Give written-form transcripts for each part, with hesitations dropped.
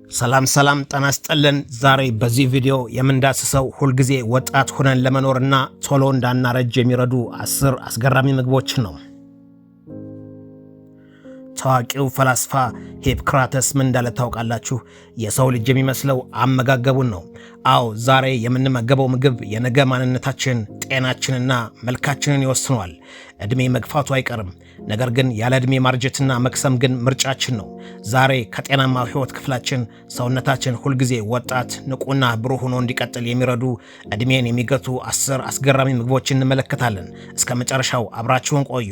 ሰላም ጤና ይስጥልን። ዛሬ በዚህ ቪዲዮ የምንዳስሰው ሁልጊዜ ወጣት ሆነን ለመኖርና ቶሎ እንዳናረጅ የሚረዱ 10 አስገራሚ ምግቦችን ነው። ታዋቂው ፈላስፋ ሂፖክራተስ ምን እንዳለ ታውቃላችሁ? የሰው ልጅ የሚመስለው አመጋገቡን ነው። አዎ፣ ዛሬ የምንመገበው ምግብ የነገ ማንነታችን፣ ጤናችንና መልካችንን ይወስነዋል። ዕድሜ መግፋቱ አይቀርም፣ ነገር ግን ያለ ዕድሜ ማርጀትና መክሰም ግን ምርጫችን ነው። ዛሬ ከጤናማው ሕይወት ክፍላችን ሰውነታችን ሁልጊዜ ወጣት፣ ንቁና ብሩህ ሆኖ እንዲቀጥል የሚረዱ ዕድሜን የሚገቱ 10 አስገራሚ ምግቦችን እንመለከታለን። እስከ መጨረሻው አብራችሁን ቆዩ።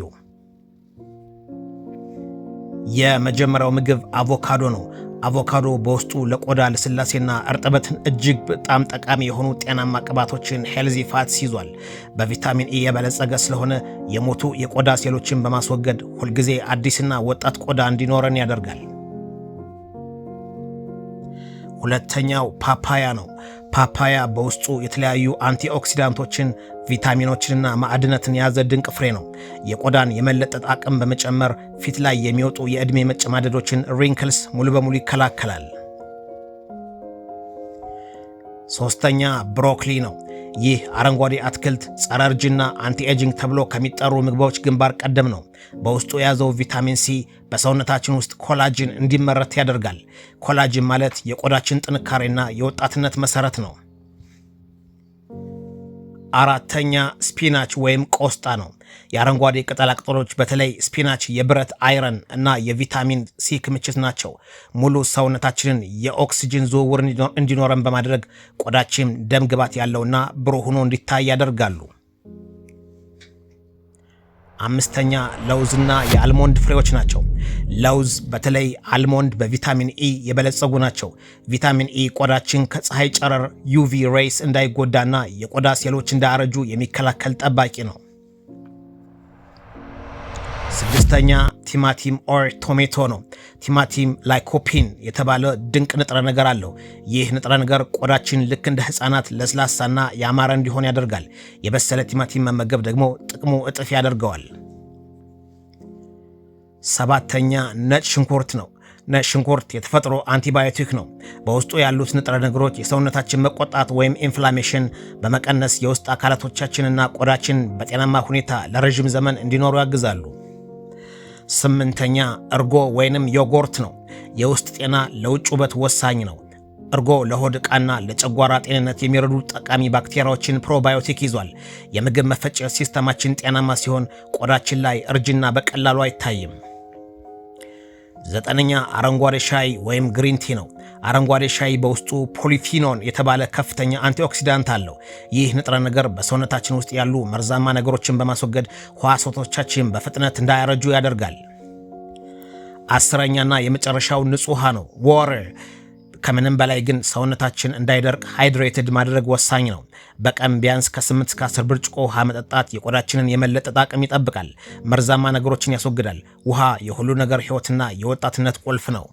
የመጀመሪያው ምግብ አቮካዶ ነው። አቮካዶ በውስጡ ለቆዳ ልስላሴና እርጥበትን እጅግ በጣም ጠቃሚ የሆኑ ጤናማ ቅባቶችን ሄልዚ ፋትስ ይዟል። በቪታሚን ኢ የበለጸገ ስለሆነ የሞቱ የቆዳ ሴሎችን በማስወገድ ሁልጊዜ አዲስና ወጣት ቆዳ እንዲኖረን ያደርጋል። ሁለተኛው ፓፓያ ነው። ፓፓያ በውስጡ የተለያዩ አንቲኦክሲዳንቶችን፣ ቪታሚኖችንና ማዕድናትን የያዘ ድንቅ ፍሬ ነው። የቆዳን የመለጠጥ አቅም በመጨመር ፊት ላይ የሚወጡ የዕድሜ መጨማደዶችን ሪንክልስ ሙሉ በሙሉ ይከላከላል። ሶስተኛ ብሮኮሊ ነው። ይህ አረንጓዴ አትክልት ጸረ እርጅና አንቲ ኤጂንግ ተብሎ ከሚጠሩ ምግቦች ግንባር ቀደም ነው። በውስጡ የያዘው ቪታሚን ሲ በሰውነታችን ውስጥ ኮላጅን እንዲመረት ያደርጋል። ኮላጅን ማለት የቆዳችን ጥንካሬና የወጣትነት መሰረት ነው። አራተኛ ስፒናች ወይም ቆስጣ ነው። የአረንጓዴ ቅጠላቅጠሎች በተለይ ስፒናች የብረት አይረን እና የቪታሚን ሲ ክምችት ናቸው። ሙሉ ሰውነታችንን የኦክሲጅን ዝውውር እንዲኖረን በማድረግ ቆዳችን ደም ግባት ያለውና ብሩህ ሆኖ እንዲታይ ያደርጋሉ። አምስተኛ ለውዝና የአልሞንድ ፍሬዎች ናቸው። ለውዝ በተለይ አልሞንድ በቪታሚን ኢ የበለጸጉ ናቸው። ቪታሚን ኢ ቆዳችን ከፀሐይ ጨረር ዩቪ ሬይስ እንዳይጎዳና የቆዳ ሴሎች እንዳያረጁ የሚከላከል ጠባቂ ነው። ስድስተኛ ቲማቲም ኦር ቶሜቶ ነው። ቲማቲም ላይኮፒን የተባለ ድንቅ ንጥረ ነገር አለው። ይህ ንጥረ ነገር ቆዳችን ልክ እንደ ሕፃናት ለስላሳና ያማረ እንዲሆን ያደርጋል። የበሰለ ቲማቲም መመገብ ደግሞ ጥቅሙ እጥፍ ያደርገዋል። ሰባተኛ ነጭ ሽንኩርት ነው። ነጭ ሽንኩርት የተፈጥሮ አንቲባዮቲክ ነው። በውስጡ ያሉት ንጥረ ነገሮች የሰውነታችን መቆጣት ወይም ኢንፍላሜሽን በመቀነስ የውስጥ አካላቶቻችንና ቆዳችን በጤናማ ሁኔታ ለረዥም ዘመን እንዲኖሩ ያግዛሉ። ስምንተኛ እርጎ ወይንም ዮጎርት ነው። የውስጥ ጤና ለውጭ ውበት ወሳኝ ነው። እርጎ ለሆድ ዕቃና ለጨጓራ ጤንነት የሚረዱ ጠቃሚ ባክቴሪያዎችን ፕሮባዮቲክ ይዟል። የምግብ መፈጨት ሲስተማችን ጤናማ ሲሆን ቆዳችን ላይ እርጅና በቀላሉ አይታይም። ዘጠነኛ አረንጓዴ ሻይ ወይም ግሪን ቲ ነው። አረንጓዴ ሻይ በውስጡ ፖሊፊኖን የተባለ ከፍተኛ አንቲኦክሲዳንት አለው። ይህ ንጥረ ነገር በሰውነታችን ውስጥ ያሉ መርዛማ ነገሮችን በማስወገድ ሕዋሳቶቻችን በፍጥነት እንዳያረጁ ያደርጋል። አስረኛና የመጨረሻው ንጹህ ውሃ ነው፣ ዋተር። ከምንም በላይ ግን ሰውነታችን እንዳይደርቅ ሃይድሬትድ ማድረግ ወሳኝ ነው። በቀን ቢያንስ ከ8 እስከ 10 ብርጭቆ ውሃ መጠጣት የቆዳችንን የመለጠጥ አቅም ይጠብቃል፣ መርዛማ ነገሮችን ያስወግዳል። ውሃ የሁሉ ነገር ሕይወትና የወጣትነት ቁልፍ ነው።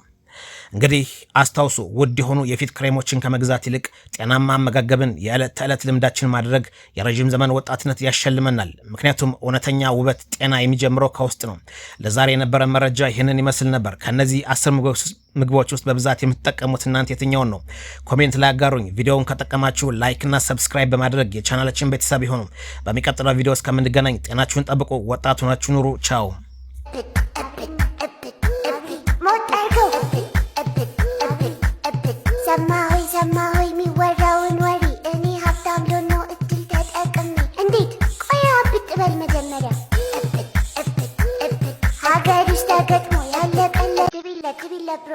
እንግዲህ አስታውሱ፣ ውድ የሆኑ የፊት ክሬሞችን ከመግዛት ይልቅ ጤናማ አመጋገብን የዕለት ተዕለት ልምዳችን ማድረግ የረዥም ዘመን ወጣትነት ያሸልመናል። ምክንያቱም እውነተኛ ውበት ጤና የሚጀምረው ከውስጥ ነው። ለዛሬ የነበረ መረጃ ይህንን ይመስል ነበር። ከነዚህ 10 ምግቦች ውስጥ በብዛት የምትጠቀሙት እናንተ የትኛውን ነው? ኮሜንት ላይ አጋሩኝ። ቪዲዮውን ከጠቀማችሁ ላይክ እና ሰብስክራይብ በማድረግ የቻናላችን ቤተሰብ ይሁኑ። በሚቀጥለው ቪዲዮ እስከምንገናኝ ጤናችሁን ጠብቁ፣ ወጣት ሆናችሁ ኑሩ። ቻው። ሰማሆይ የሚወራውን ወሬ እኔ ሀብታም ዶኖ እድል ተጠቅሜ እንዴት ቆያ ብጥበል መጀመሪያ ሀገር ውስጥ ተገጥሞ ያለቀለ ድቢለ ብሮ